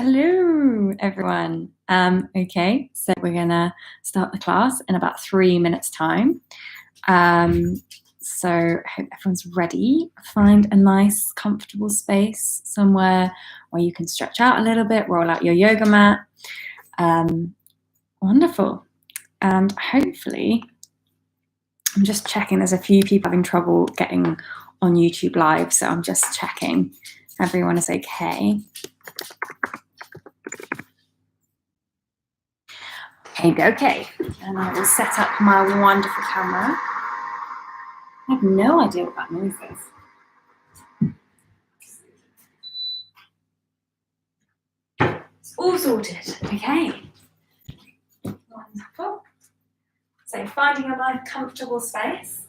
Hello, everyone. Okay, so we're gonna start the class in about 3 minutes time. So I hope everyone's ready. Find a nice, comfortable space somewhere where you can stretch out a little bit, roll out your yoga mat. Wonderful. And hopefully, I'm just checking, there's a few people having trouble getting on YouTube Live, so I'm just checking everyone is okay. Okay, and I will set up my wonderful camera. I have no idea what that noise is. It's all sorted, okay. Wonderful. So finding a nice comfortable space.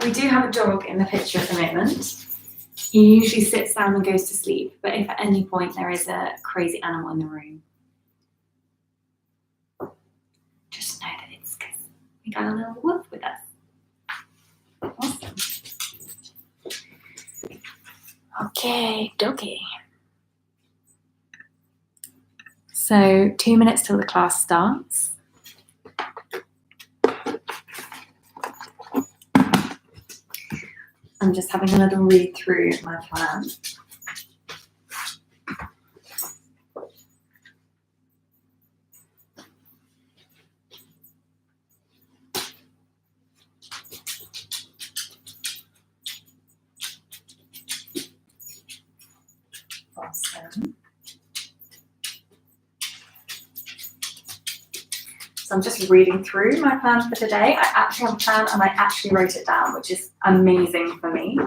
We do have a dog in the picture at the moment. He usually sits down and goes to sleep, but if at any point there is a crazy animal in the room, just know that it's because we got a little wolf with us. Awesome. Okay, dokie. So 2 minutes till the class starts. I'm just having a little read through my plan. Awesome. So I'm just reading through my plan for today. I actually have a plan and I actually wrote it down, which is amazing for me.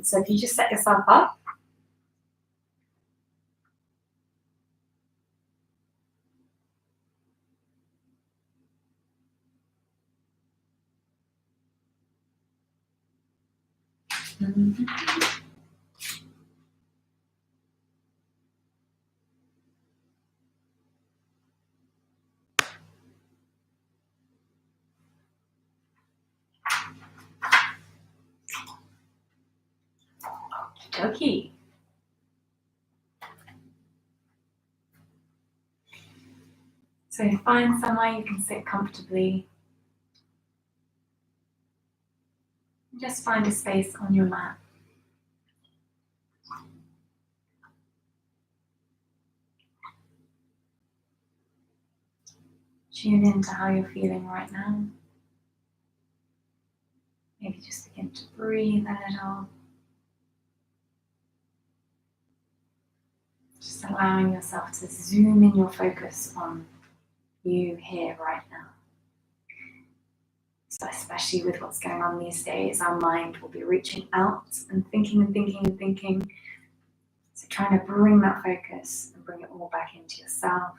So if you just set yourself up. Okay. So find somewhere you can sit comfortably. Just find a space on your mat. Tune into how you're feeling right now. Maybe just begin to breathe a little. Just allowing yourself to zoom in your focus on you here right now. So especially with what's going on these days, our mind will be reaching out and thinking and thinking and thinking. So trying to bring that focus and bring it all back into yourself,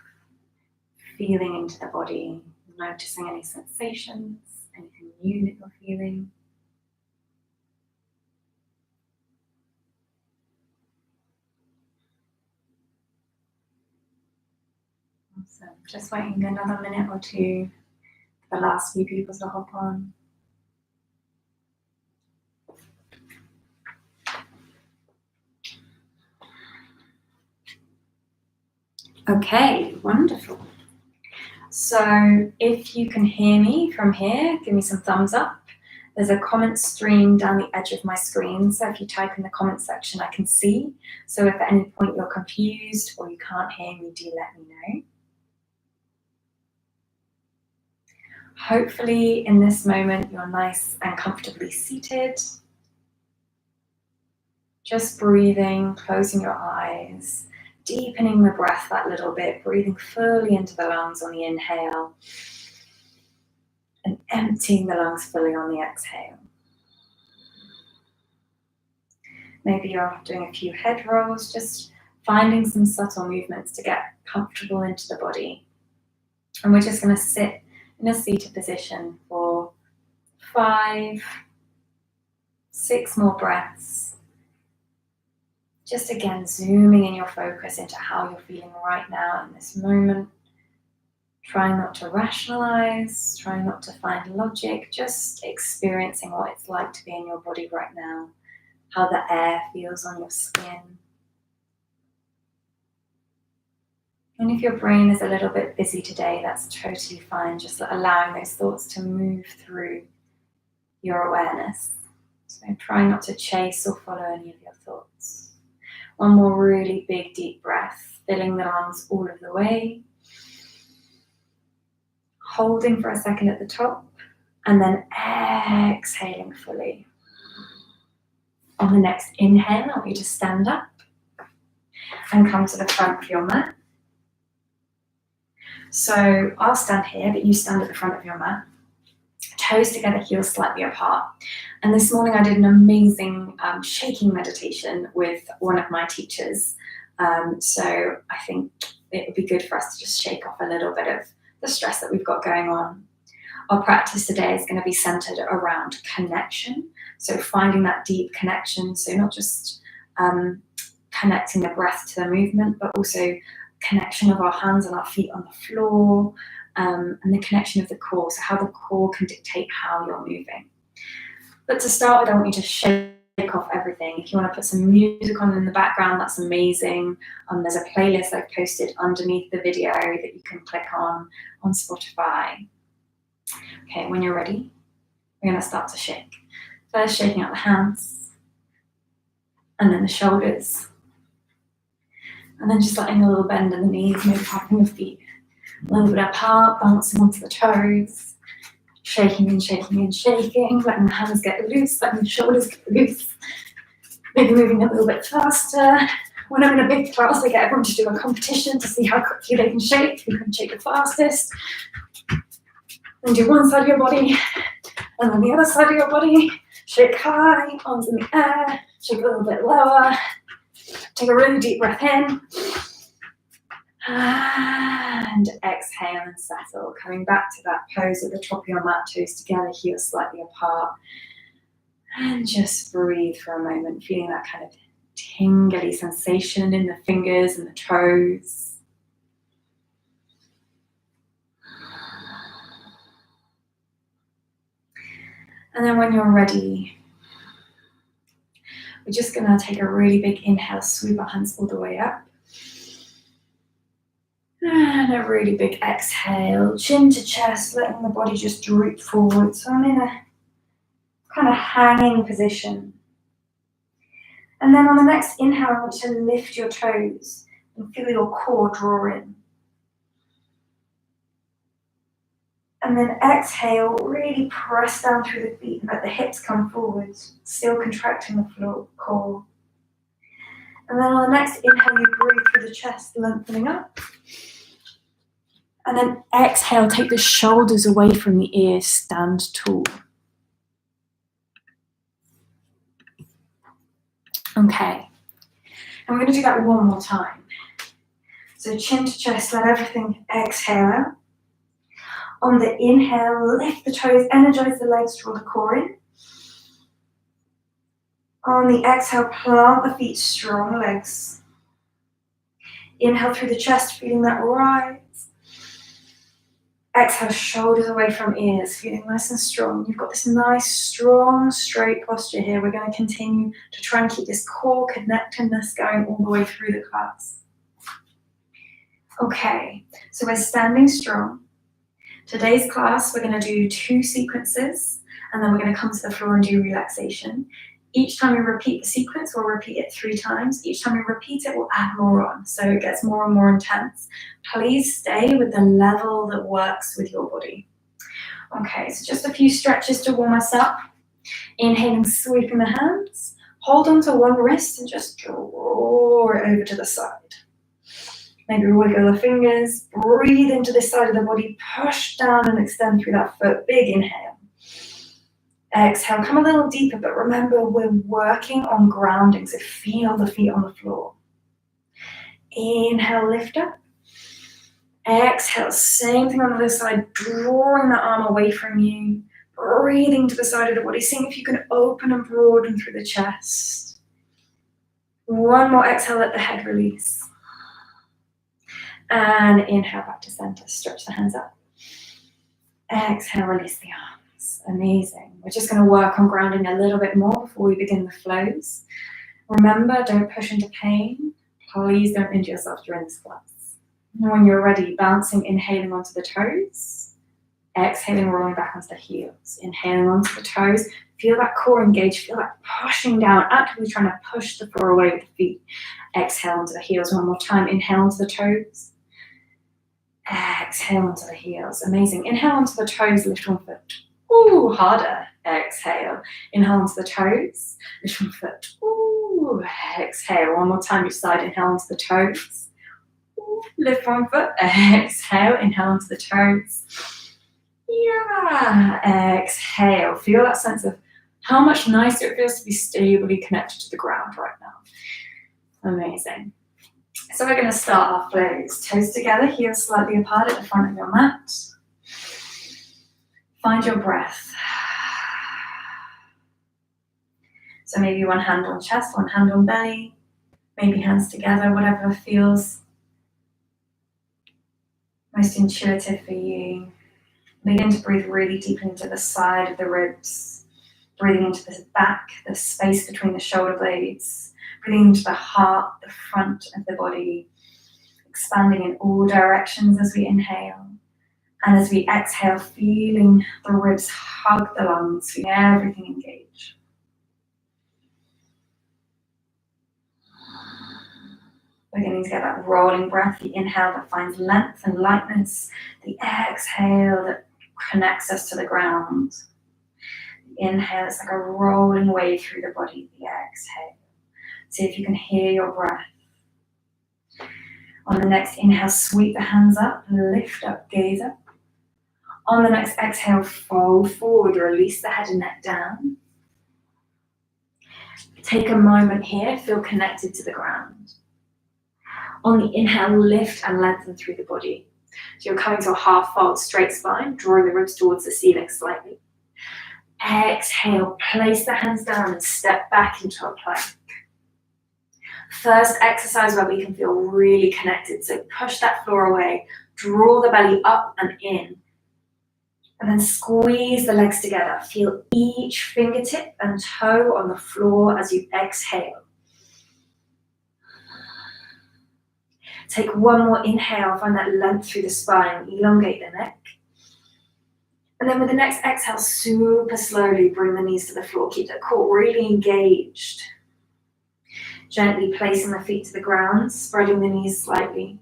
feeling into the body, noticing any sensations, anything new that you're feeling. Awesome. Just waiting another minute or two for the last few people to hop on. Okay, wonderful. So if you can hear me from here, give me some thumbs up. There's a comment stream down the edge of my screen, so if you type in the comment section, I can see. So if at any point you're confused or you can't hear me, do let me know. Hopefully in this moment, you're nice and comfortably seated. Just breathing, closing your eyes, deepening the breath that little bit, breathing fully into the lungs on the inhale and emptying the lungs fully on the exhale. Maybe you're doing a few head rolls, just finding some subtle movements to get comfortable into the body. And we're just going to sit in a seated position for 5, 6 more breaths. Just again, zooming in your focus into how you're feeling right now in this moment. Trying not to rationalize, trying not to find logic, just experiencing what it's like to be in your body right now, how the air feels on your skin. And if your brain is a little bit busy today, that's totally fine. Just allowing those thoughts to move through your awareness. So try not to chase or follow any of your thoughts. One more really big, deep breath, filling the lungs all of the way. Holding for a second at the top, and then exhaling fully. On the next inhale, I want you to stand up and come to the front of your mat. So I'll stand here, but you stand at the front of your mat. Toes together, heels slightly apart. And this morning I did an amazing shaking meditation with one of my teachers. So I think it would be good for us to just shake off a little bit of the stress that we've got going on. Our practice today is going to be centered around connection. So finding that deep connection. So not just connecting the breath to the movement, but also connection of our hands and our feet on the floor, and the connection of the core. So how the core can dictate how you're moving. But to start with, I want you to shake off everything. If you want to put some music on in the background, that's amazing. There's a playlist I've posted underneath the video that you can click on Spotify. Okay, when you're ready, we're going to start to shake. First, shaking out the hands, and then the shoulders, and then just letting a little bend in the knees, maybe tapping the feet a little bit apart, bouncing onto the toes, shaking and shaking and shaking, letting the hands get loose, letting the shoulders get loose, maybe moving a little bit faster. When I'm in a big class, I get everyone to do a competition to see how quickly they can shake, who can shake the fastest. Then do one side of your body, and then the other side of your body. Shake high, arms in the air, shake a little bit lower. Take a really deep breath in. And exhale and settle. Coming back to that pose at the top of your mat, toes together, heels slightly apart. And just breathe for a moment, feeling that kind of tingly sensation in the fingers and the toes. And then when you're ready, we're just going to take a really big inhale, sweep our hands all the way up. And a really big exhale, chin to chest, letting the body just droop forward. So I'm in a kind of hanging position. And then on the next inhale, I want you to lift your toes and feel your core draw in. And then exhale, really press down through the feet and let the hips come forward, still contracting the floor, core. And then on the next inhale, you breathe through the chest, lengthening up. And then exhale, take the shoulders away from the ears, stand tall. Okay, and we're going to do that one more time. So chin to chest, let everything exhale out. On the inhale, lift the toes, energize the legs, draw the core in. On the exhale, plant the feet, strong legs. Inhale through the chest, feeling that rise. Exhale, shoulders away from ears, feeling nice and strong. You've got this nice, strong, straight posture here. We're going to continue to try and keep this core connectedness going all the way through the class. Okay, so we're standing strong. Today's class, we're going to do 2 sequences, and then we're going to come to the floor and do relaxation. Each time we repeat the sequence, we'll repeat it 3 times. Each time we repeat it, we'll add more on, so it gets more and more intense. Please stay with the level that works with your body. Okay, so just a few stretches to warm us up. Inhaling, sweeping the hands. Hold on to one wrist and just draw it over to the side. Maybe wiggle the fingers, breathe into this side of the body, push down and extend through that foot. Big inhale. Exhale, come a little deeper, but remember we're working on grounding, so feel the feet on the floor. Inhale, lift up. Exhale, same thing on the other side, drawing the arm away from you, breathing to the side of the body, seeing if you can open and broaden through the chest. One more exhale, let the head release. And inhale back to center, stretch the hands up. Exhale, release the arms. Amazing. We're just going to work on grounding a little bit more before we begin the flows. Remember, don't push into pain. Please don't injure yourself during this class. And when you're ready, bouncing, inhaling onto the toes, exhaling, rolling back onto the heels, inhaling onto the toes. Feel that core engage, feel that pushing down, actively trying to push the floor away with the feet. Exhale onto the heels one more time, inhale onto the toes. Exhale onto the heels, amazing. Inhale onto the toes, lift one foot. Ooh, harder. Exhale. Inhale onto the toes, lift one foot. Ooh, exhale. One more time, each side. Inhale onto the toes. Ooh, lift one foot. Exhale. Inhale onto the toes. Yeah. Exhale. Feel that sense of how much nicer it feels to be stably connected to the ground right now. Amazing. So we're going to start our flows. Toes together, heels slightly apart at the front of your mat. Find your breath. So maybe one hand on chest, one hand on belly, maybe hands together, whatever feels most intuitive for you. Begin to breathe really deeply into the side of the ribs, breathing into the back, the space between the shoulder blades, breathing into the heart, the front of the body, expanding in all directions as we inhale. And as we exhale, feeling the ribs hug the lungs, feeling everything engage. Beginning to get that rolling breath, the inhale that finds length and lightness, the exhale that connects us to the ground. The inhale is like a rolling wave through the body, the exhale. See if you can hear your breath. On the next inhale, sweep the hands up, lift up, gaze up. On the next exhale, fold forward, release the head and neck down. Take a moment here, feel connected to the ground. On the inhale, lift and lengthen through the body. So you're coming to a half fold, straight spine, drawing the ribs towards the ceiling slightly. Exhale, place the hands down and step back into a plank. First exercise where we can feel really connected. So push that floor away, draw the belly up and in. And then squeeze the legs together. Feel each fingertip and toe on the floor as you exhale. Take one more inhale, find that length through the spine, elongate the neck. And then with the next exhale, super slowly bring the knees to the floor. Keep the core really engaged. Gently placing the feet to the ground, spreading the knees slightly.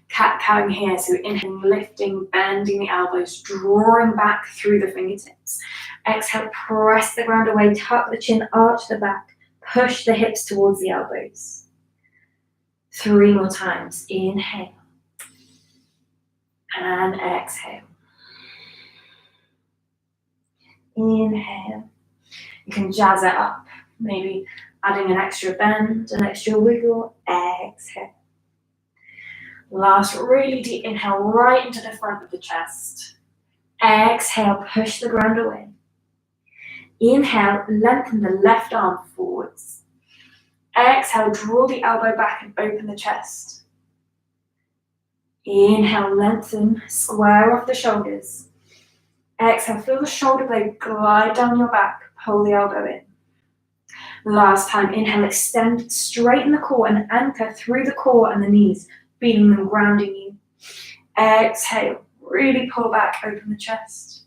Cat-cowing here, so inhaling, lifting, bending the elbows, drawing back through the fingertips. Exhale, press the ground away, tuck the chin, arch the back, push the hips towards the elbows. 3 more times. Inhale. And exhale. Inhale. You can jazz it up, maybe adding an extra bend, an extra wiggle. Exhale. Last really deep inhale right into the front of the chest. Exhale, push the ground away. Inhale, lengthen the left arm forwards. Exhale, draw the elbow back and open the chest. Inhale, lengthen, square off the shoulders. Exhale, feel the shoulder blade glide down your back, pull the elbow in. Last time, inhale, extend, straighten the core and anchor through the core and the knees, feeling them grounding you. Exhale, really pull back, open the chest.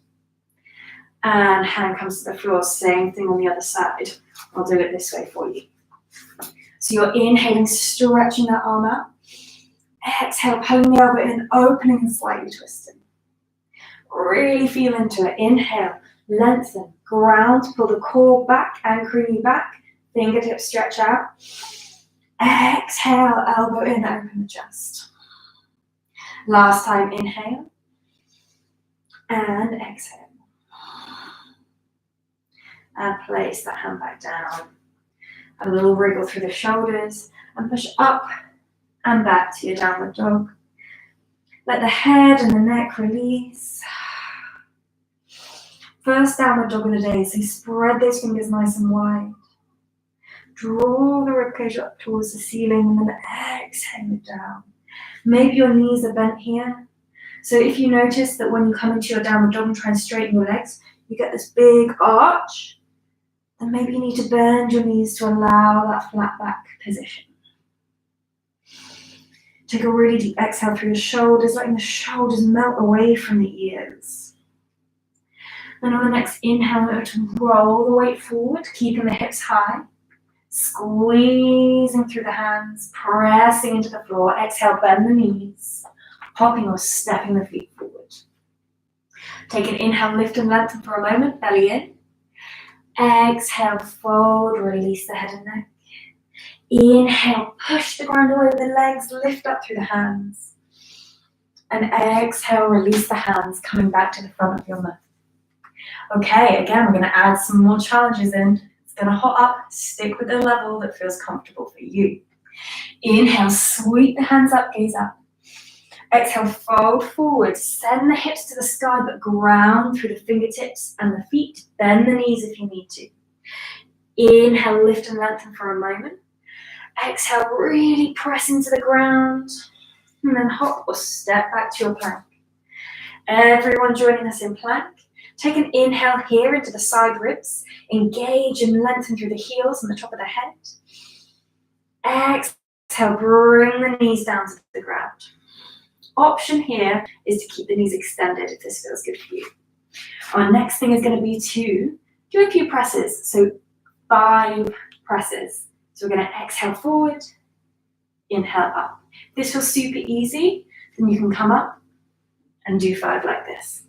And hand comes to the floor, same thing on the other side. I'll do it this way for you. So you're inhaling, stretching that arm out. Exhale, pulling the elbow in, opening and slightly twisting. Really feel into it. Inhale, lengthen, ground, pull the core back, anchoring you back. Fingertips stretch out. Exhale, elbow in, open the chest. Last time, inhale. And exhale. And place that hand back down. A little wriggle through the shoulders and push up and back to your downward dog. Let the head and the neck release. First downward dog of the day, so spread those fingers nice and wide. Draw the ribcage up towards the ceiling and then exhale it down. Maybe your knees are bent here. So if you notice that when you come into your downward dog and try and straighten your legs, you get this big arch, then maybe you need to bend your knees to allow that flat back position. Take a really deep exhale through the shoulders, letting the shoulders melt away from the ears. Then on the next inhale, we're to roll the weight forward, keeping the hips high. Squeezing through the hands, pressing into the floor. Exhale, bend the knees, hopping or stepping the feet forward. Take an inhale, lift and lengthen for a moment, belly in. Exhale, fold, release the head and neck. Inhale, push the ground away with the legs, lift up through the hands. And exhale, release the hands, coming back to the front of your mat. Okay, again, we're going to add some more challenges in. It's going to hot up, stick with the level that feels comfortable for you. Inhale, sweep the hands up, gaze up. Exhale, fold forward, send the hips to the sky, but ground through the fingertips and the feet. Bend the knees if you need to. Inhale, lift and lengthen for a moment. Exhale, really press into the ground. And then hop or step back to your plank. Everyone joining us in plank. Take an inhale here into the side ribs. Engage and lengthen through the heels and the top of the head. Exhale, bring the knees down to the ground. Option here is to keep the knees extended if this feels good for you. Our next thing is going to be to do a few presses. So 5 presses. So we're going to exhale forward, inhale up. This feels super easy. Then you can come up and do 5 like this.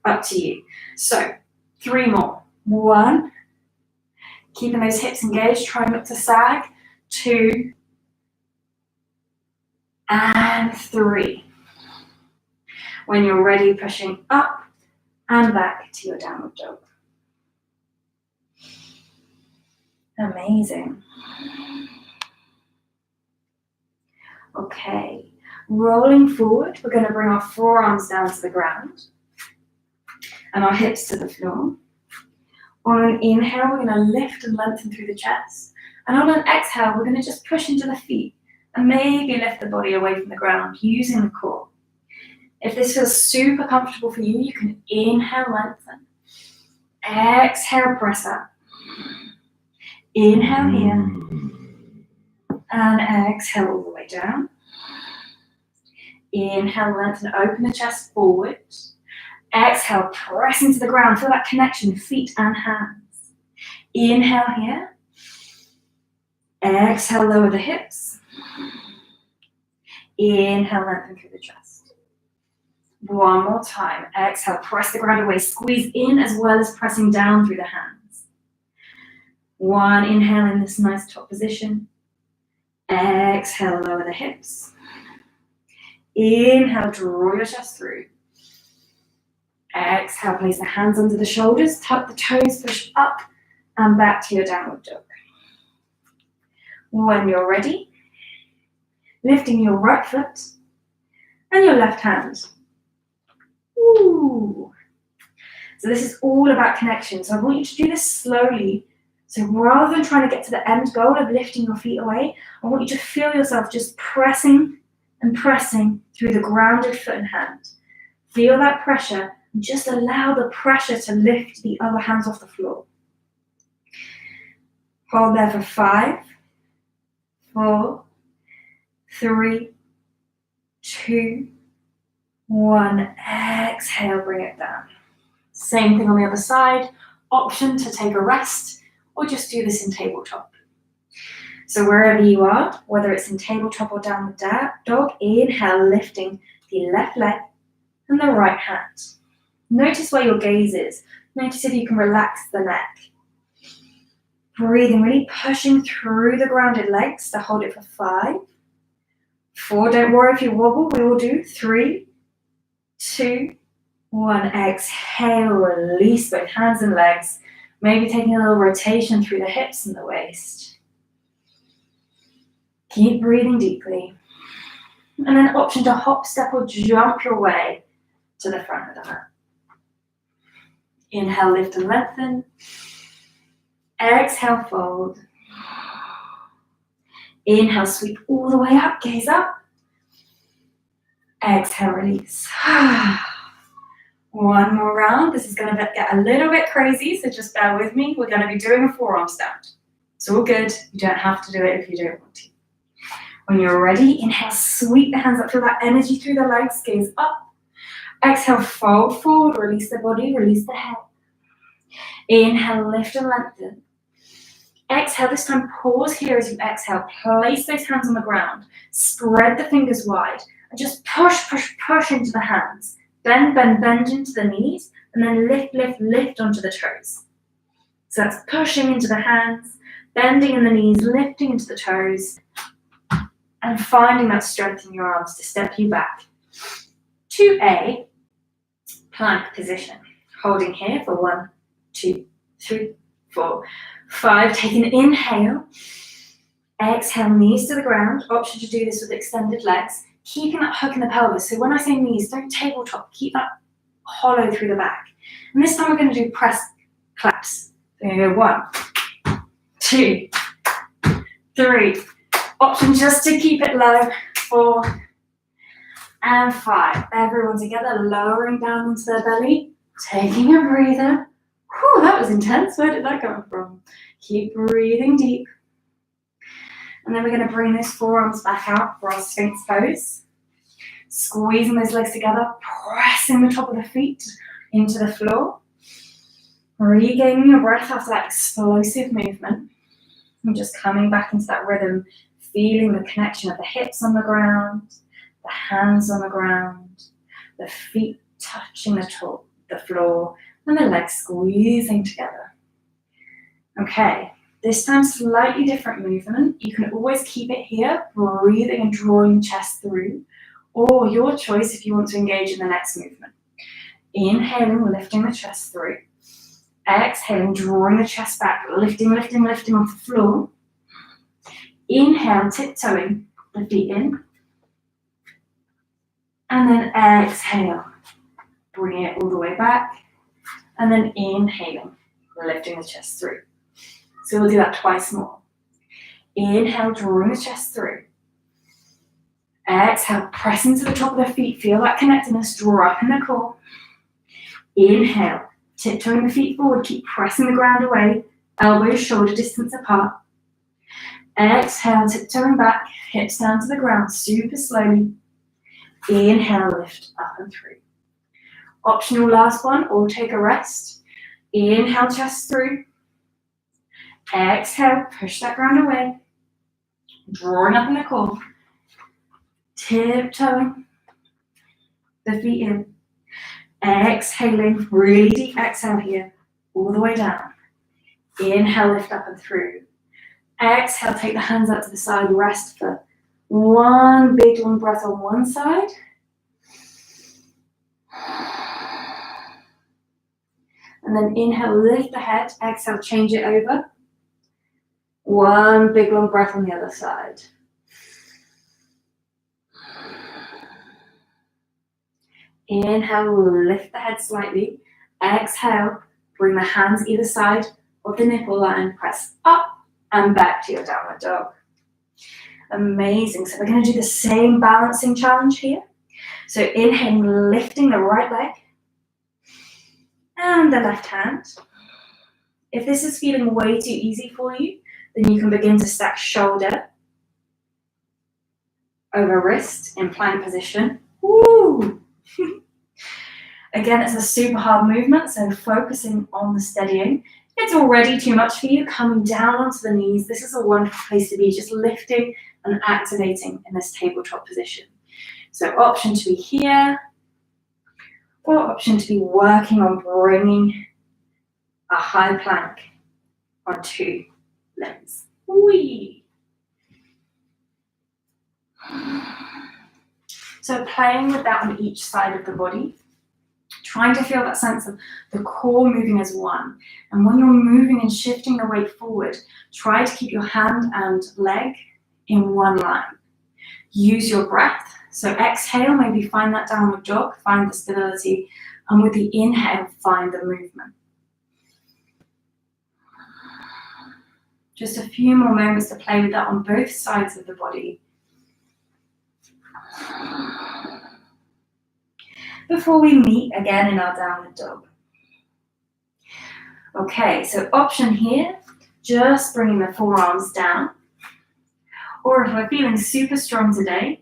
Up to you. So 3 more. 1, keeping those hips engaged, try not to sag. 2, and 3. When you're ready, pushing up and back to your downward dog. Amazing. Okay, rolling forward, we're going to bring our forearms down to the ground and our hips to the floor. On an inhale, we're going to lift and lengthen through the chest. And on an exhale, we're going to just push into the feet and maybe lift the body away from the ground using the core. If this feels super comfortable for you, you can inhale, lengthen. Exhale, press up. Inhale here. And exhale all the way down. Inhale, lengthen, open the chest forward. Exhale, press into the ground. Feel that connection, feet and hands. Inhale here. Exhale, lower the hips. Inhale, lengthen through the chest. One more time. Exhale, press the ground away. Squeeze in as well as pressing down through the hands. 1 inhale in this nice top position. Exhale, lower the hips. Inhale, draw your chest through. Exhale, place the hands under the shoulders, tuck the toes, push up and back to your downward dog. When you're ready, lifting your right foot and your left hand. Ooh. So this is all about connection. So I want you to do this slowly. So rather than trying to get to the end goal of lifting your feet away, I want you to feel yourself just pressing and pressing through the grounded foot and hand. Feel that pressure and just allow the pressure to lift the other hands off the floor. Hold there for 5, 4, 3, 2, 1. Exhale, bring it down. Same thing on the other side. Option to take a rest or just do this in tabletop. So wherever you are, whether it's in tabletop or downward dog, inhale, lifting the left leg and the right hand. Notice where your gaze is. Notice if you can relax the neck. Breathing, really pushing through the grounded legs to hold it for 5, 4, don't worry if you wobble, we will do 3, 2, 1. Exhale, release both hands and legs. Maybe taking a little rotation through the hips and the waist. Keep breathing deeply. And then option to hop, step or jump your way to the front of the mat. Inhale, lift and lengthen. Exhale, fold. Inhale, sweep all the way up, gaze up. Exhale, release. One more round. This is going to get a little bit crazy, so just bear with me. We're going to be doing a forearm stand. It's all good. You don't have to do it if you don't want to. When you're ready, inhale, sweep the hands up, feel that energy through the legs, gaze up. Exhale, fold forward, release the body, release the head. Inhale, lift and lengthen. Exhale, this time pause here as you exhale. Place those hands on the ground. Spread the fingers wide and just push, push, push into the hands. Bend, bend, bend into the knees and then lift, lift, lift onto the toes. So that's pushing into the hands, bending in the knees, lifting into the toes, and finding that strength in your arms to step you back to a plank position. Holding here for 1, 2, 3, 4, 5. Take an inhale. Exhale, knees to the ground. Option to do this with extended legs. Keeping that hook in the pelvis. So when I say knees, don't tabletop. Keep that hollow through the back. And this time we're going to do press claps. So you're going to go 1, 2, 3. Option just to keep it low. 4 and 5. Everyone together, lowering down into their belly. Taking a breather. Whew, that was intense. Where did that come from? Keep breathing deep. And then we're going to bring those forearms back out for our Sphinx pose. Squeezing those legs together, pressing the top of the feet into the floor. Regaining your breath after that explosive movement. And just coming back into that rhythm, feeling the connection of the hips on the ground, the hands on the ground, the feet touching the floor, and the legs squeezing together. Okay, this time slightly different movement. You can always keep it here, breathing and drawing the chest through, or your choice if you want to engage in the next movement. Inhaling, lifting the chest through. Exhaling, drawing the chest back, lifting, lifting, lifting off the floor. Inhale, tiptoeing the feet in. And then exhale, bringing it all the way back. And then inhaling, lifting the chest through. So we'll do that twice more. Inhale, drawing the chest through. Exhale, pressing to the top of the feet. Feel that connectedness, draw up in the core. Inhale, tiptoeing the feet forward. Keep pressing the ground away. Elbows shoulder distance apart. Exhale, tiptoeing back. Hips down to the ground, super slowly. Inhale, lift up and through. Optional last one, or take a rest. Inhale, chest through. Exhale, push that ground away. Drawing up in the core. Tiptoeing the feet in. Exhaling, really deep exhale here, all the way down. Inhale, lift up and through. Exhale, take the hands up to the side, rest for one big long breath on one side. And then inhale, lift the head. Exhale, change it over. One big long breath on the other side. Inhale, lift the head slightly. Exhale, bring the hands either side of the nipple line. Press up and back to your downward dog. Amazing. So we're going to do the same balancing challenge here. So inhaling, lifting the right leg and the left hand. If this is feeling way too easy for you, then you can begin to stack shoulder over wrist in plank position. Woo! Again, it's a super hard movement, so focusing on the steadying. If it's already too much for you, coming down onto the knees. This is a wonderful place to be, just lifting and activating in this tabletop position. So option to be here, or option to be working on bringing a high plank on 2 limbs. Whee! So playing with that on each side of the body, trying to feel that sense of the core moving as one. And when you're moving and shifting the weight forward, try to keep your hand and leg in one line. Use your breath. So exhale, maybe find that downward dog, find the stability, and with the inhale, find the movement. Just a few more moments to play with that on both sides of the body. Before we meet again in our downward dog. Okay, so option here, just bringing the forearms down. Or if we're feeling super strong today,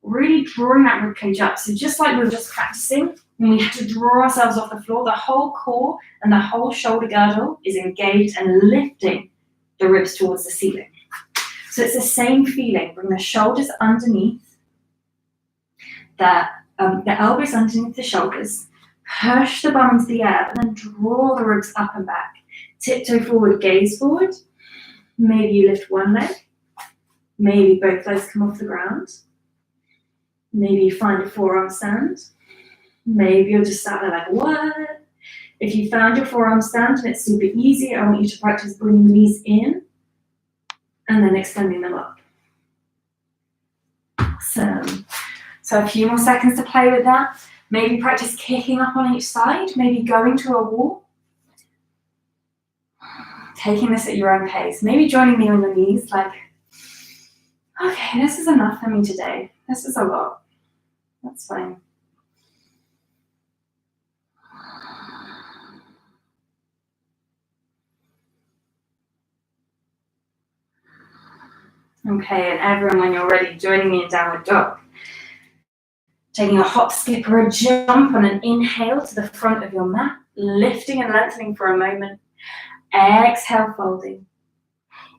really drawing that ribcage up. So just like we were just practicing, when we had to draw ourselves off the floor, the whole core and the whole shoulder girdle is engaged and lifting the ribs towards the ceiling. So it's the same feeling. Bring the shoulders underneath, the elbows underneath the shoulders, push the bum into the air, and then draw the ribs up and back. Tiptoe forward, gaze forward. Maybe you lift one leg. Maybe both legs come off the ground. Maybe you find a forearm stand. Maybe you're just sat there like, what? If you found your forearm stand and it's super easy, I want you to practice bringing the knees in and then extending them up. Awesome. So a few more seconds to play with that. Maybe practice kicking up on each side, maybe going to a wall. Taking this at your own pace. Maybe joining me on the knees, like, okay, this is enough for me today. This is a lot. That's fine. Okay, and everyone, when you're ready, joining me in downward dog. Taking a hop, skip, or a jump on an inhale to the front of your mat, lifting and lengthening for a moment. Exhale, folding.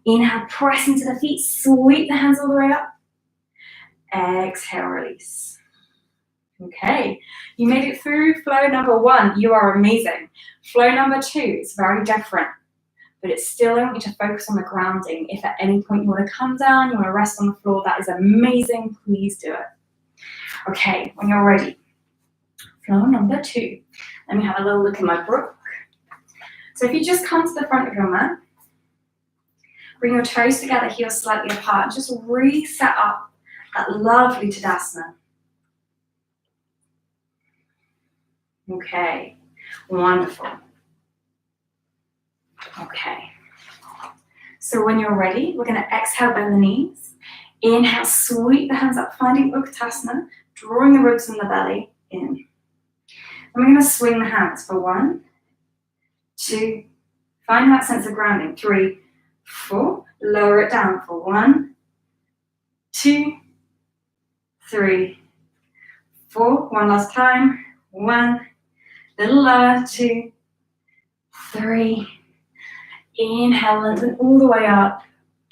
Inhale, press into the feet, sweep the hands all the way up. Exhale, release. Okay, you made it through flow number 1. You are amazing. Flow number 2 is very different, but it's still, I want you to focus on the grounding. If at any point you want to come down, you want to rest on the floor, that is amazing. Please do it. Okay, when you're ready, flow number 2. Let me have a little look in my book. So if you just come to the front of your mat, bring your toes together, heels slightly apart, and just reset up that lovely Tadasana. Okay, wonderful. Okay, so when you're ready, we're going to exhale, bend the knees. Inhale, sweep the hands up, finding Uttanasana, drawing the ribs from the belly in. And we're going to swing the hands for 1, 2, find that sense of grounding. 3, 4, lower it down for 1, 2, 3, 4. One last time. 1, little lower, 2, 3. Inhale, lengthen all the way up.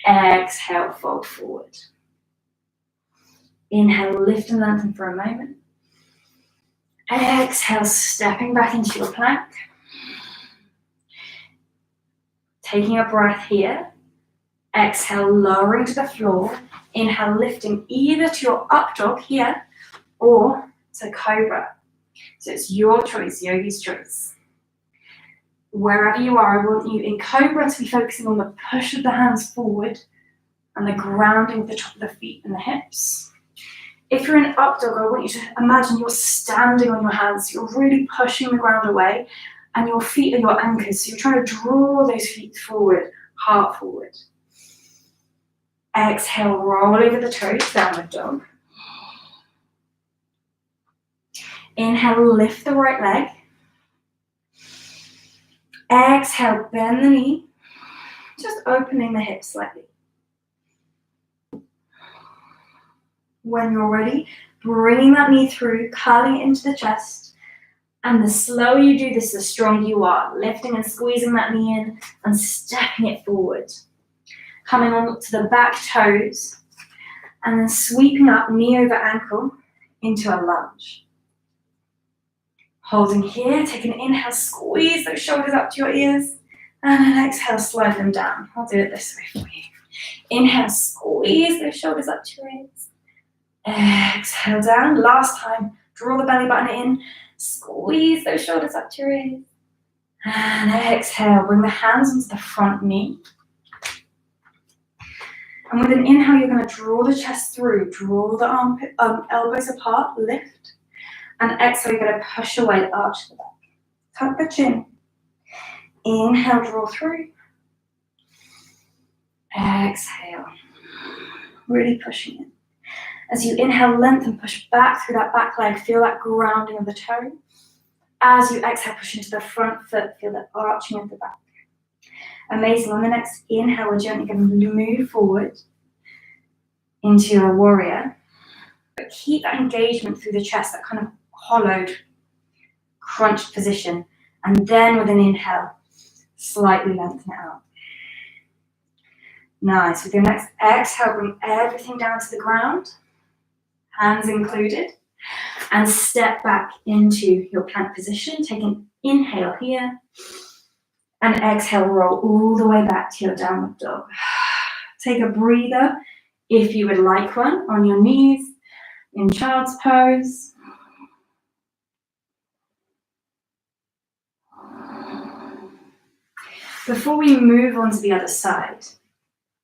Exhale, fold forward. Inhale, lift and lengthen for a moment. Exhale, stepping back into your plank. Taking a breath here. Exhale, lowering to the floor. Inhale, lifting either to your up dog here or to cobra. So it's your choice, yogi's choice. Wherever you are, I want you in cobra to be focusing on the push of the hands forward and the grounding of the top of the feet and the hips. If you're in up dog, I want you to imagine you're standing on your hands. You're really pushing the ground away and your feet are your anchors. So you're trying to draw those feet forward, heart forward. Exhale, roll over the toes, downward dog. Inhale, lift the right leg. Exhale, bend the knee, just opening the hips slightly. When you're ready, bringing that knee through, curling it into the chest. And the slower you do this, the stronger you are. Lifting and squeezing that knee in and stepping it forward. Coming on to the back toes and then sweeping up knee over ankle into a lunge. Holding here, take an inhale, squeeze those shoulders up to your ears, and an exhale, slide them down. I'll do it this way for you. Inhale, squeeze those shoulders up to your ears. Exhale down. Last time, draw the belly button in, squeeze those shoulders up to your ears. And exhale, bring the hands onto the front knee. And with an inhale, you're going to draw the chest through, draw the elbows apart, lift. And exhale, you're going to push away, arch the back. Tuck the chin. Inhale, draw through. Exhale. Really pushing it. As you inhale, lengthen, push back through that back leg. Feel that grounding of the toe. As you exhale, push into the front foot. Feel that arching of the back. Amazing. On the next inhale, we're gently going to move forward. into your warrior. But keep that engagement through the chest, that kind of hollowed, crunched position. And then with an inhale, slightly lengthen it out. Nice. With your next exhale, bring everything down to the ground, hands included, and step back into your plank position. Take an inhale here, and exhale, roll all the way back to your downward dog. Take a breather, if you would like one, on your knees, in child's pose. Before we move on to the other side,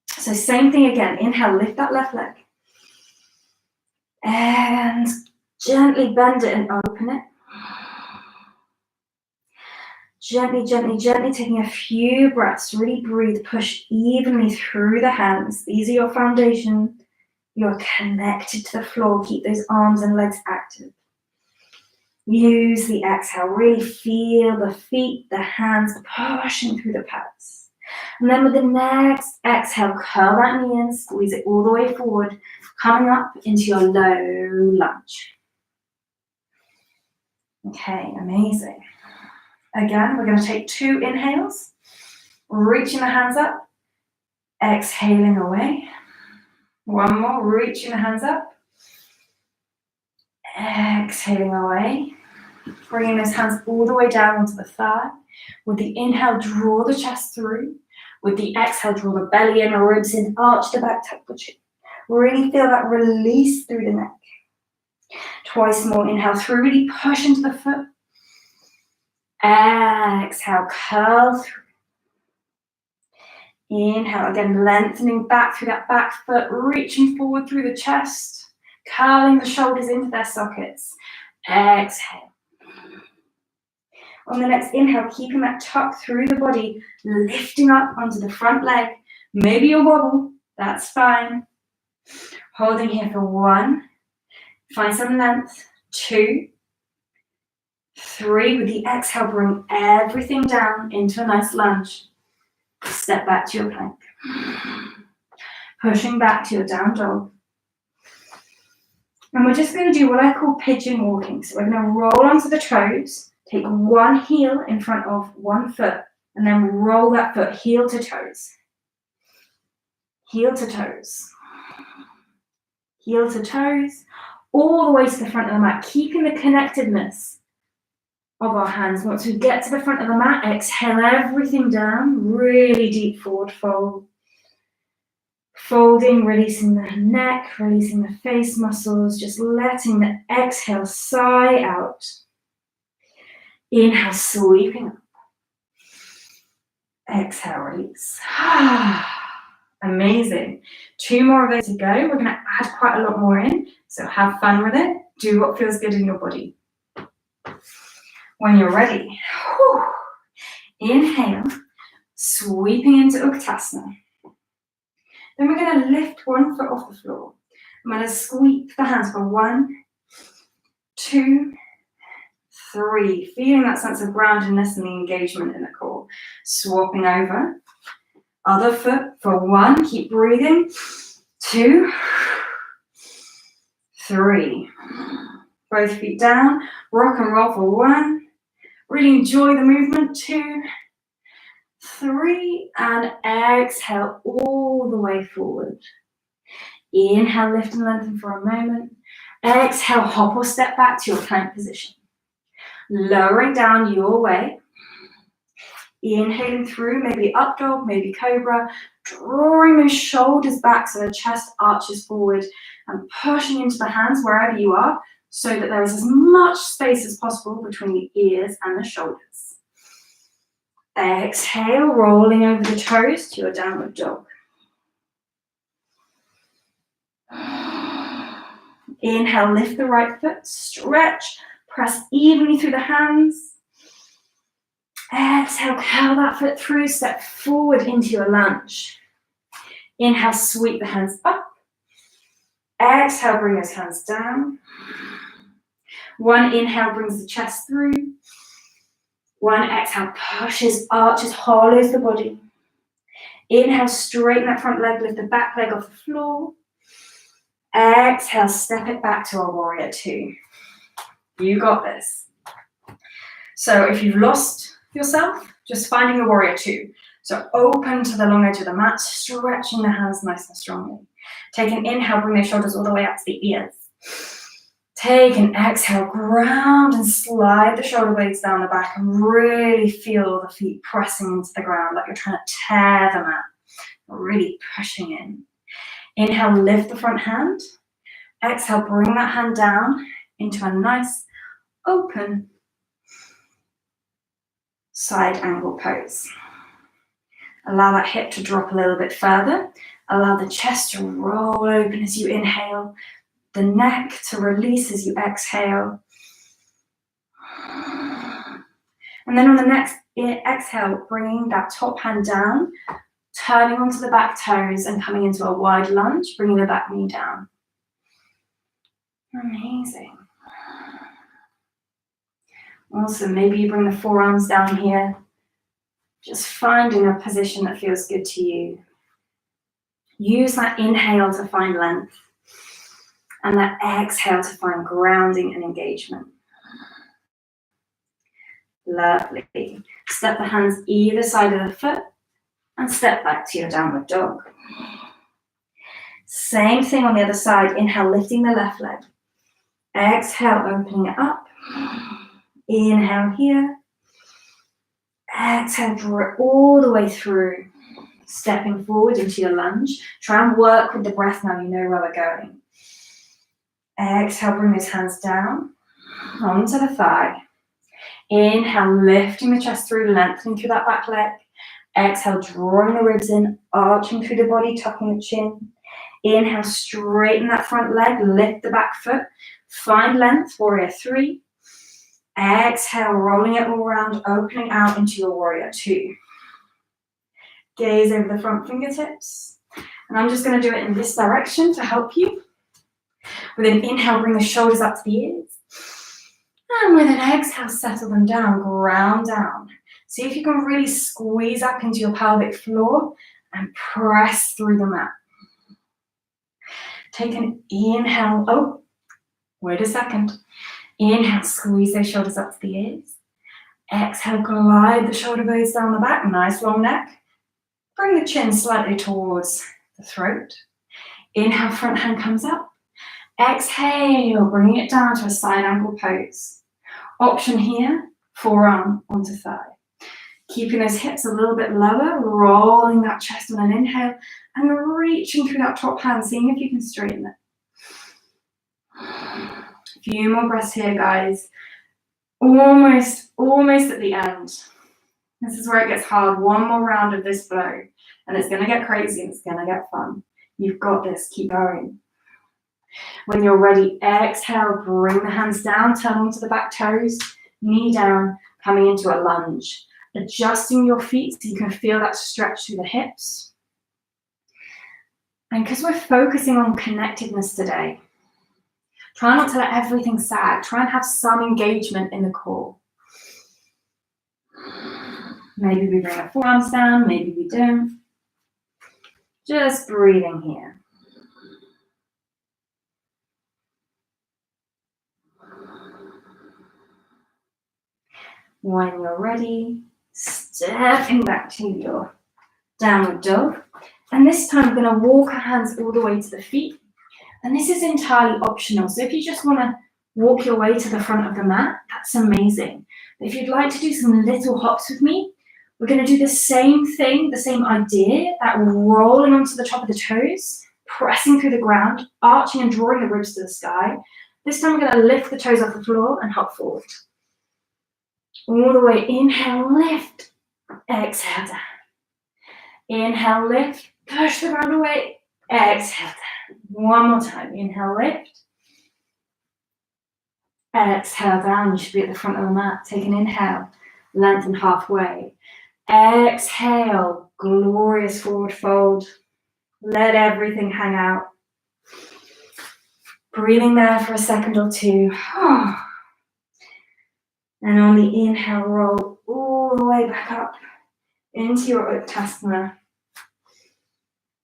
so same thing again, inhale, lift that left leg. And gently bend it and open it. Gently, gently, gently taking a few breaths. Really breathe, push evenly through the hands. These are your foundation. You're connected to the floor. Keep those arms and legs active. Use the exhale. Really feel the feet, the hands pushing through the pads. And then with the next exhale, curl that knee in, squeeze it all the way forward, coming up into your low lunge. Okay, amazing. Again, we're going to take 2 inhales, reaching the hands up, exhaling away. One more, reaching the hands up, exhaling away. Bringing those hands all the way down onto the thigh. With the inhale, draw the chest through. With the exhale, draw the belly in, ribs in, arch the back, tuck the chin. Really feel that release through the neck. Twice more, inhale through, really push into the foot. Exhale, curl through. Inhale, again, lengthening back through that back foot, reaching forward through the chest, curling the shoulders into their sockets. Exhale. On the next inhale, keeping that tuck through the body, lifting up onto the front leg. Maybe you'll wobble, that's fine. Holding here for 1, find some length, 2, 3. With the exhale, bring everything down into a nice lunge. Step back to your plank. Pushing back to your down dog. And we're just going to do what I call pigeon walking. So we're going to roll onto the toes, take one heel in front of one foot, and then roll that foot heel to toes. Heel to toes. Heel to toes, all the way to the front of the mat, keeping the connectedness of our hands. Once we get to the front of the mat, exhale everything down, really deep forward fold. Folding, releasing the neck, releasing the face muscles, just letting the exhale sigh out. Inhale, sweeping up. Exhale, release. Amazing. 2 more of those to go. We're going to add quite a lot more in, so have fun with it. Do what feels good in your body. When you're ready, inhale, sweeping into Uttanasana. Then we're going to lift one foot off the floor. I'm going to sweep the hands for 1, 2, 3. Feeling that sense of groundedness and the engagement in the core. Swapping over. Other foot for 1. Keep breathing. 2, 3. Both feet down. Rock and roll for 1. Really enjoy the movement. 2, 3, and exhale all the way forward. Inhale, lift and lengthen for a moment. Exhale, hop or step back to your plank position. Lowering down your way. Inhaling through, maybe up dog, maybe cobra. Drawing those shoulders back so the chest arches forward and pushing into the hands wherever you are so that there is as much space as possible between the ears and the shoulders. Exhale, rolling over the toes to your downward dog. Inhale, lift the right foot, stretch, press evenly through the hands. Exhale, curl that foot through, step forward into your lunge. Inhale, sweep the hands up. Exhale, bring those hands down. 1 inhale brings the chest through. 1 exhale, pushes, arches, hollows the body. Inhale, straighten that front leg, lift the back leg off the floor. Exhale, step it back to a warrior two. You got this. So if you've lost yourself, just finding a warrior two. So open to the long edge of the mat, stretching the hands nice and strongly. Take an inhale, bring the shoulders all the way up to the ears. Take an exhale, ground and slide the shoulder blades down the back and really feel the feet pressing into the ground like you're trying to tear the mat. Really pushing in. Inhale, lift the front hand. Exhale, bring that hand down into a nice open side angle pose. Allow that hip to drop a little bit further. Allow the chest to roll open as you inhale. The neck to release as you exhale. And then on the next exhale, bringing that top hand down, turning onto the back toes and coming into a wide lunge, bringing the back knee down. Amazing. Awesome. Maybe you bring the forearms down here. Just finding a position that feels good to you. Use that inhale to find length and that exhale to find grounding and engagement. Lovely. Step the hands either side of the foot and step back to your downward dog. Same thing on the other side. Inhale, lifting the left leg. Exhale, opening it up. Inhale here. Exhale, draw it all the way through. Stepping forward into your lunge. Try and work with the breath now, you know where we're going. Exhale, bring those hands down onto the thigh. Inhale, lifting the chest through, lengthening through that back leg. Exhale, drawing the ribs in, arching through the body, tucking the chin. Inhale, straighten that front leg, lift the back foot. Find length, warrior three. Exhale, rolling it all around, opening out into your warrior two. Gaze over the front fingertips. And I'm just going to do it in this direction to help you. With an inhale, bring the shoulders up to the ears. And with an exhale, settle them down, ground down. See if you can really squeeze up into your pelvic floor and press through the mat. Take an inhale. Oh, wait a second. Inhale, squeeze those shoulders up to the ears. Exhale, glide the shoulder blades down the back, nice long neck. Bring the chin slightly towards the throat. Inhale, front hand comes up. Exhale, bringing it down to a side angle pose. Option here, forearm onto thigh. Keeping those hips a little bit lower, rolling that chest on an inhale, and reaching through that top hand, seeing if you can straighten it. A few more breaths here, guys. Almost at the end. This is where it gets hard. One more round of this flow, and it's going to get crazy and it's going to get fun. You've got this. Keep going. When you're ready, exhale, bring the hands down, turn onto the back toes, knee down, coming into a lunge. Adjusting your feet so you can feel that stretch through the hips. And because we're focusing on connectedness today, try not to let everything sag. Try and have some engagement in the core. Maybe we bring our forearms down, maybe we don't. Just breathing here. When you're ready, stepping back to your downward dog. And this time we're going to walk our hands all the way to the feet. And this is entirely optional. So if you just want to walk your way to the front of the mat, that's amazing. But if you'd like to do some little hops with me, we're going to do the same thing, the same idea, that rolling onto the top of the toes, pressing through the ground, arching and drawing the ribs to the sky. This time we're going to lift the toes off the floor and hop forward. All the way, inhale, lift, exhale down. Inhale, lift, push the ground away, exhale down. One more time, inhale, lift, exhale down. You should be at the front of the mat. Take an inhale, lengthen halfway. Exhale, glorious forward fold. Let everything hang out. Breathing there for a second or two. And on the inhale, roll all the way back up into your Uttanasana.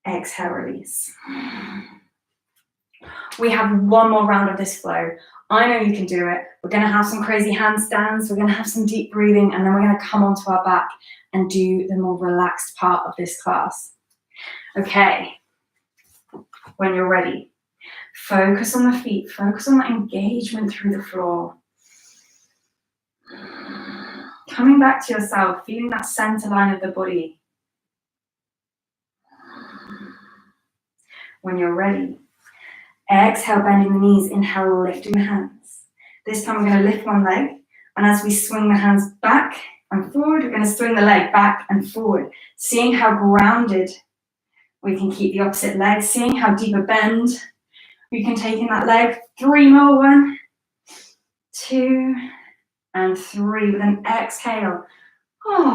Exhale, release. We have one more round of this flow. I know you can do it. We're going to have some crazy handstands. We're going to have some deep breathing, and then we're going to come onto our back and do the more relaxed part of this class. Okay, when you're ready, focus on the feet. Focus on that engagement through the floor. Coming back to yourself, feeling that center line of the body. When you're ready, exhale, bending the knees. Inhale, lifting the hands. This time we're going to lift one leg, and as we swing the hands back and forward, we're going to swing the leg back and forward, seeing how grounded we can keep the opposite leg, seeing how deep a bend we can take in that leg. 3 more. 1, 2, and 3. With an exhale,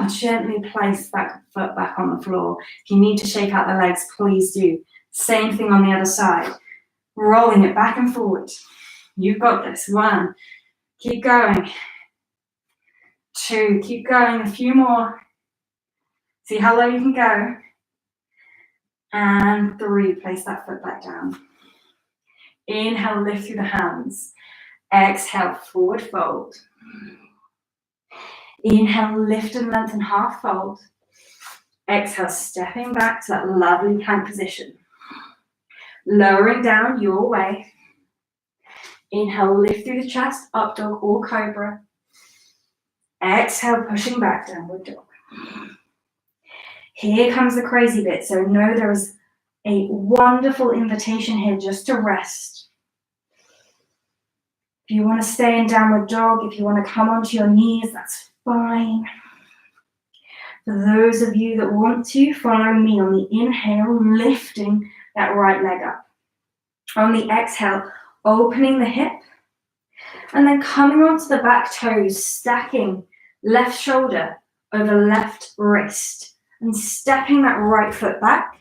gently place that foot back on the floor. If you need to shake out the legs, please do. Same thing on the other side. Rolling it back and forward. You've got this. 1, keep going. 2, keep going. A few more. See how low you can go. And 3, place that foot back down. Inhale, lift through the hands. Exhale, forward fold. Inhale, lift and lengthen, half fold. Exhale, stepping back to that lovely plank position. Lowering down your way. Inhale, lift through the chest, up dog or cobra. Exhale, pushing back, downward dog. Here comes the crazy bit. So know there is a wonderful invitation here just to rest. If you want to stay in downward dog, if you want to come onto your knees, that's fine. For those of you that want to, follow me on the inhale, lifting that right leg up. On the exhale, opening the hip, and then coming onto the back toes, stacking left shoulder over left wrist, and stepping that right foot back,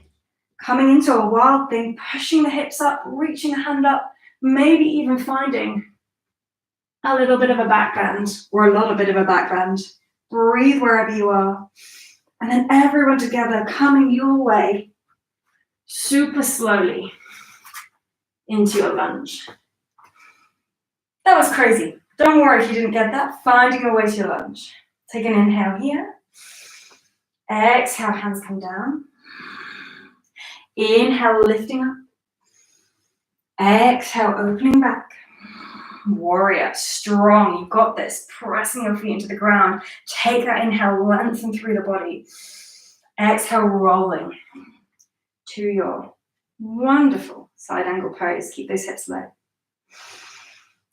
coming into a wild thing, pushing the hips up, reaching the hand up, maybe even finding a little bit of a back bend or a lot of bit of a back bend. Breathe wherever you are. And then everyone together coming your way, super slowly, into your lunge. That was crazy. Don't worry if you didn't get that. Finding your way to your lunge. Take an inhale here. Exhale, hands come down. Inhale, lifting up. Exhale, opening back. Warrior, strong, you've got this. Pressing your feet into the ground. Take that inhale, lengthen through the body. Exhale, rolling to your wonderful side angle pose. Keep those hips low.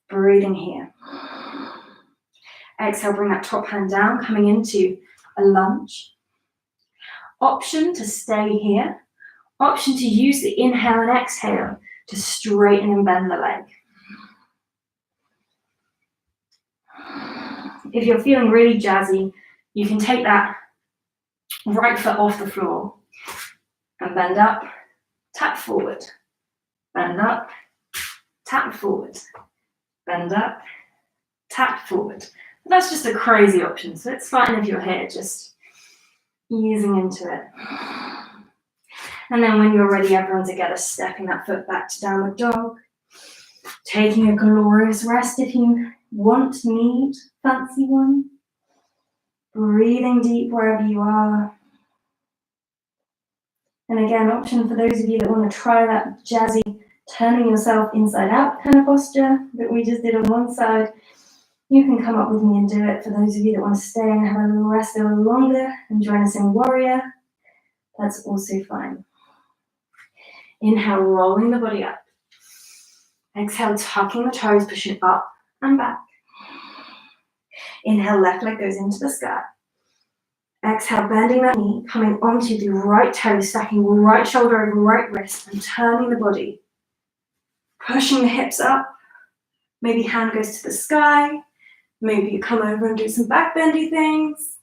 Breathing here. Exhale, bring that top hand down, coming into a lunge. Option to stay here. Option to use the inhale and exhale to straighten and bend the leg. If you're feeling really jazzy, you can take that right foot off the floor and bend up, tap forward, bend up, tap forward, bend up, tap forward. But that's just a crazy option, so it's fine if you're here, just easing into it. And then when you're ready, everyone together, stepping that foot back to downward dog, taking a glorious rest if you want, need, fancy one. Breathing deep wherever you are. And again, option for those of you that want to try that jazzy, turning yourself inside out kind of posture that we just did on one side. You can come up with me and do it. For those of you that want to stay and have a little rest a little longer and join us in warrior, that's also fine. Inhale, rolling the body up. Exhale, tucking the toes, pushing up and back. Inhale, left leg goes into the sky. Exhale, bending that knee, coming onto the right toe, stacking right shoulder over right wrist and turning the body. Pushing the hips up. Maybe hand goes to the sky. Maybe you come over and do some back bendy things.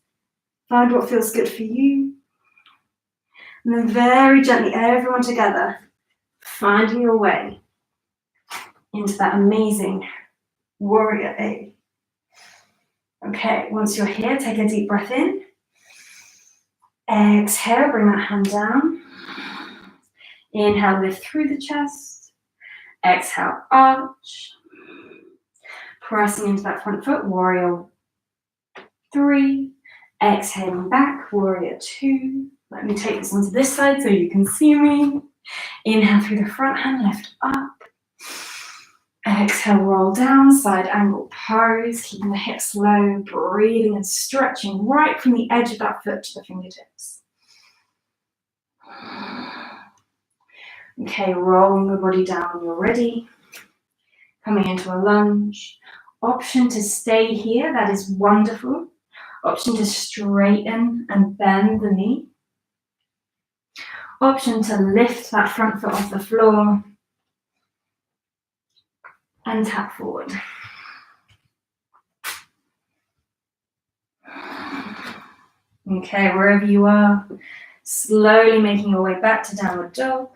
Find what feels good for you. And then very gently, everyone together, finding your way into that amazing warrior A. Okay, once you're here, take a deep breath in. Exhale, bring that hand down. Inhale, lift through the chest. Exhale, arch. Pressing into that front foot, warrior 3. Exhaling back, warrior 2. Let me take this onto this side so you can see me. Inhale through the front hand, lift up. Exhale, roll down, side angle pose, keeping the hips low, breathing and stretching right from the edge of that foot to the fingertips. Okay, rolling the body down when you're ready. Coming into a lunge. Option to stay here, that is wonderful. Option to straighten and bend the knee. Option to lift that front foot off the floor and tap forward. Okay, wherever you are, slowly making your way back to downward dog.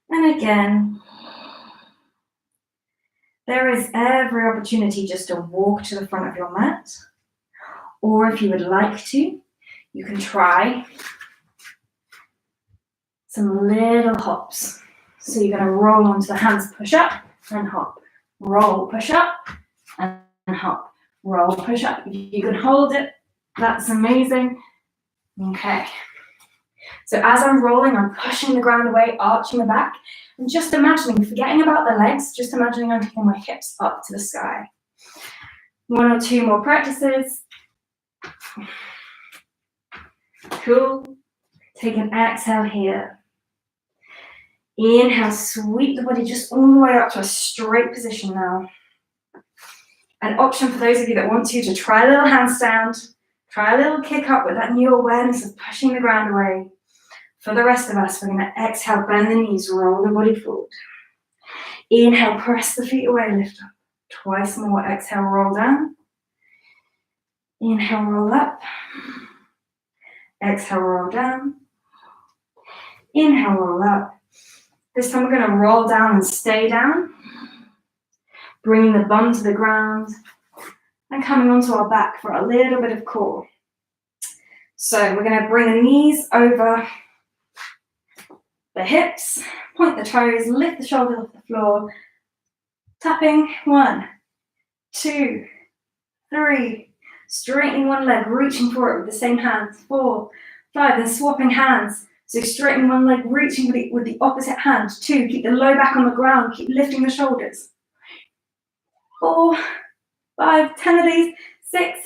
And again, there is every opportunity just to walk to the front of your mat. Or if you would like to, you can try some little hops. So you're going to roll onto the hands, push up and hop. Roll, push up and hop. Roll, push up. If you can hold it, that's amazing. Okay. So as I'm rolling, I'm pushing the ground away, arching the back, and just imagining, forgetting about the legs, just imagining I'm taking my hips up to the sky. 1 or 2 more practices. Cool. Take an exhale here. Inhale, sweep the body just all the way up to a straight position now. An option for those of you that want to try a little handstand, try a little kick up with that new awareness of pushing the ground away. For the rest of us, we're going to exhale, bend the knees, roll the body forward. Inhale, press the feet away, lift up. Twice more, exhale, roll down. Inhale, roll up. Exhale, roll down. Inhale, roll up. This time we're going to roll down and stay down. Bringing the bum to the ground and coming onto our back for a little bit of core. So we're going to bring the knees over the hips, point the toes, lift the shoulders off the floor. Tapping 1, 2, 3. Straightening one leg, reaching for it with the same hands. 4, 5, then swapping hands. So straightening one leg, reaching with the opposite hand. 2, keep the low back on the ground, keep lifting the shoulders. 4, 5, 10 of these. 6,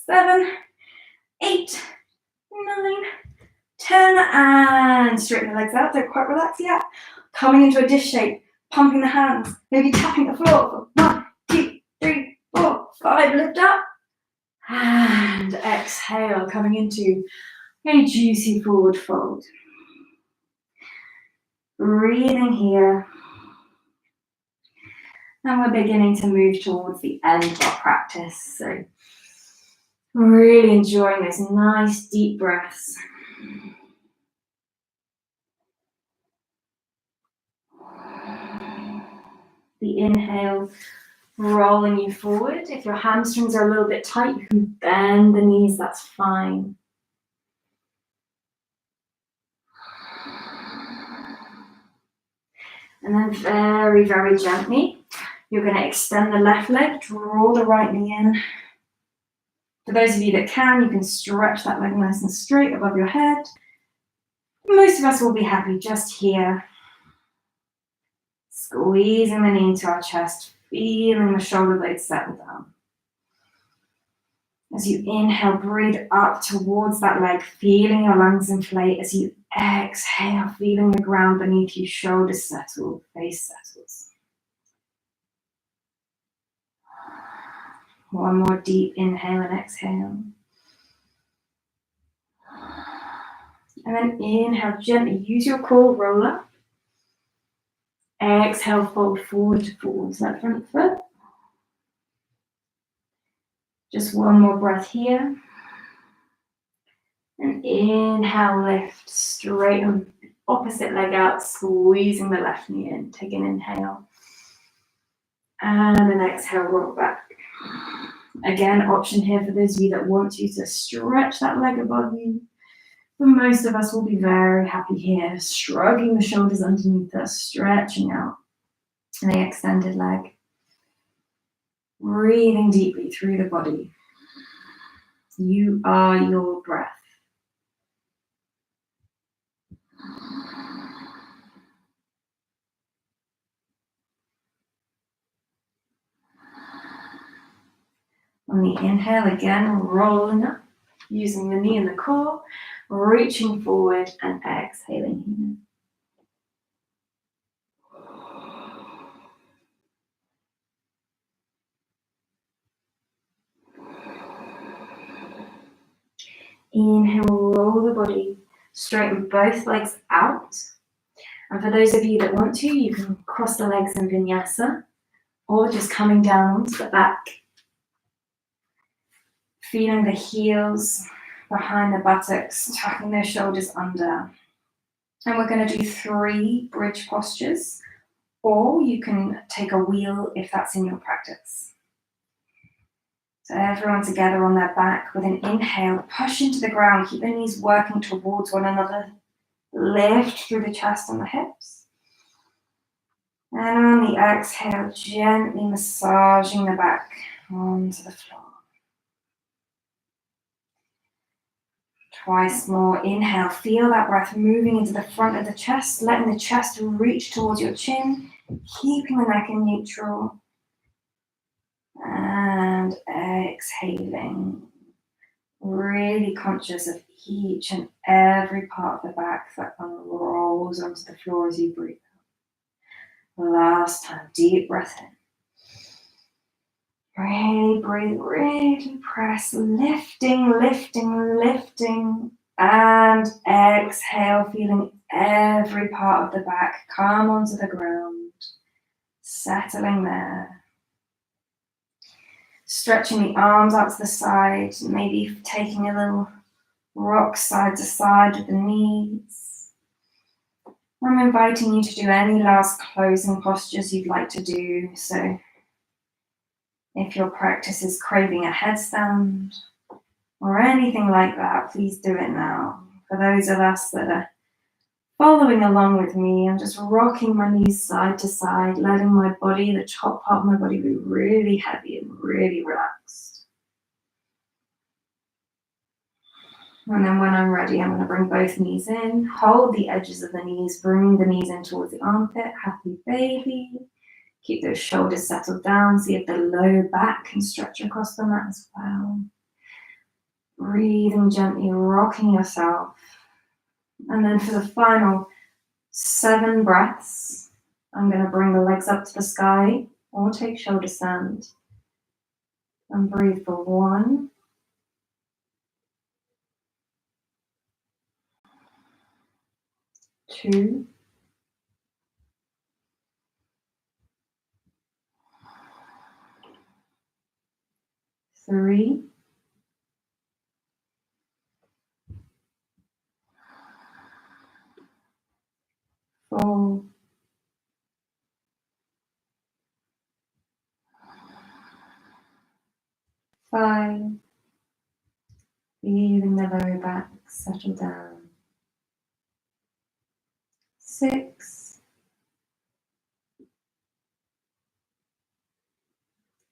7, 8, 9, 10, and straighten the legs out. Don't quite relax yet. Coming into a dish shape, pumping the hands, maybe tapping the floor. 1, 2, 3, 4, 5, lift up. And exhale, coming into a juicy forward fold. Breathing here. And we're beginning to move towards the end of our practice. So really enjoying those nice deep breaths. The inhale, rolling you forward. If your hamstrings are a little bit tight, you can bend the knees, that's fine. And then very, very gently, you're going to extend the left leg, draw the right knee in. For those of you that can, you can stretch that leg nice and straight above your head. Most of us will be happy just here. Squeezing the knee into our chest, feeling the shoulder blades settle down. As you inhale, breathe up towards that leg, feeling your lungs inflate. As you exhale, feeling the ground beneath you, shoulders settle, face settles. One more deep inhale and exhale. And then inhale, gently use your core, roll up. Exhale, fold forward towards that front foot. Just one more breath here. And inhale, lift, straighten the opposite leg out, squeezing the left knee in. Take an inhale. And an exhale, roll back. Again, option here for those of you that want you to stretch that leg above you. But most of us will be very happy here, shrugging the shoulders underneath us, stretching out in the extended leg. Breathing deeply through the body. You are your breath. On the inhale, again, rolling up, using the knee and the core, reaching forward and exhaling here. Inhale, roll the body, straighten both legs out. And for those of you that want to, you can cross the legs in Vinyasa or just coming down onto the back. Feeling the heels behind the buttocks, tucking those shoulders under. And we're going to do 3 bridge postures, or you can take a wheel if that's in your practice. So everyone together on their back with an inhale, push into the ground, keep the knees working towards one another. Lift through the chest and the hips. And on the exhale, gently massaging the back onto the floor. Twice more. Inhale, feel that breath moving into the front of the chest, letting the chest reach towards your chin, keeping the neck in neutral. And exhaling. Really conscious of each and every part of the back that unrolls onto the floor as you breathe out. Last time, deep breath in. Really breathe, really press, lifting, lifting, lifting, and exhale, feeling every part of the back come onto the ground, settling there. Stretching the arms out to the side, maybe taking a little rock side to side with the knees. I'm inviting you to do any last closing postures you'd like to do. So if your practice is craving a headstand or anything like that, please do it now. For those of us that are following along with me, I'm just rocking my knees side to side, letting my body, the top part of my body, be really heavy and really relaxed. And then when I'm ready, I'm going to bring both knees in, hold the edges of the knees, bring the knees in towards the armpit, happy baby. Keep those shoulders settled down. See if the low back can stretch across the mat as well. Breathing gently, rocking yourself. And then for the final 7 breaths, I'm going to bring the legs up to the sky or take shoulder stand. And breathe for 1, 2, 3, 4, 5. Feeling the lower back settle down. 6.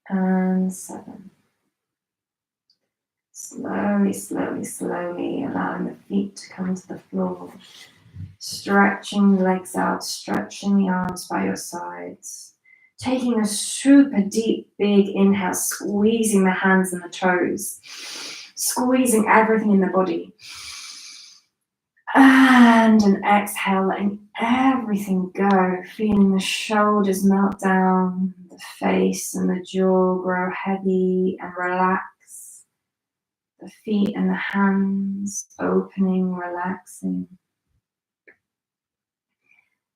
And 7. Slowly, slowly, slowly allowing the feet to come to the floor. Stretching the legs out, stretching the arms by your sides. Taking a super deep, big inhale, squeezing the hands and the toes. Squeezing everything in the body. And an exhale, letting everything go. Feeling the shoulders melt down, the face and the jaw grow heavy and relax. The feet and the hands opening, relaxing.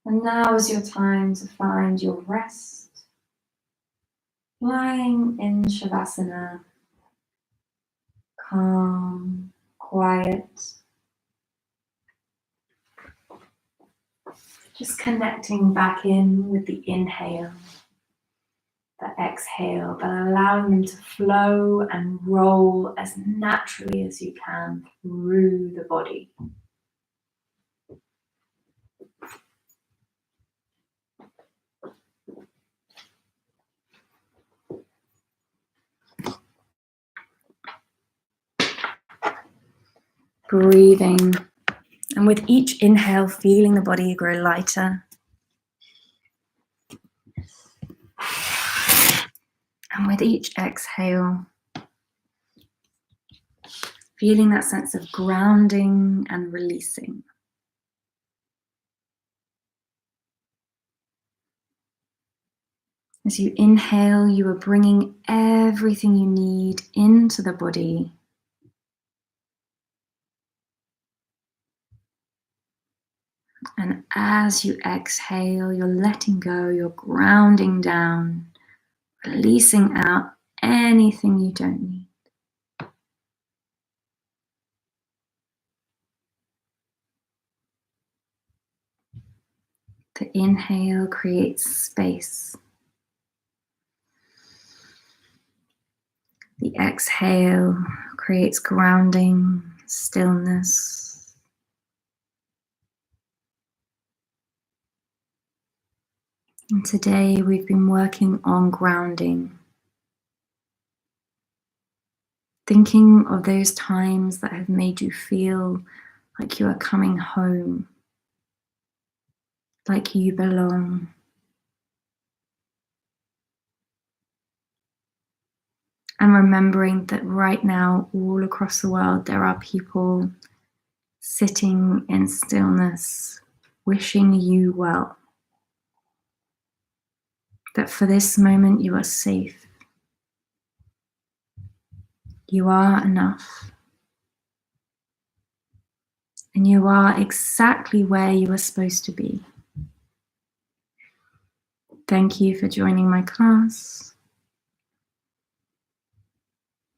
And now is your time to find your rest. Lying in Shavasana, calm, quiet. Just connecting back in with the inhale. the exhale, but allowing them to flow and roll as naturally as you can through the body. Breathing, and with each inhale, feeling the body grow lighter. And with each exhale, feeling that sense of grounding and releasing. As you inhale, you are bringing everything you need into the body. And as you exhale, you're letting go, you're grounding down, releasing out anything you don't need. The inhale creates space. The exhale creates grounding, stillness. And today we've been working on grounding. Thinking of those times that have made you feel like you are coming home, like you belong. And remembering that right now, all across the world, there are people sitting in stillness, wishing you well. That for this moment you are safe. You are enough. And you are exactly where you are supposed to be. Thank you for joining my class.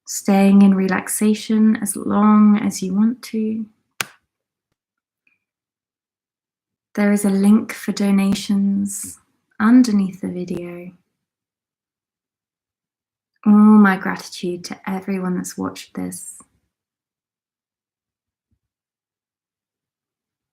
Staying in relaxation as long as you want to. There is a link for donations underneath the video. All my gratitude to everyone that's watched this.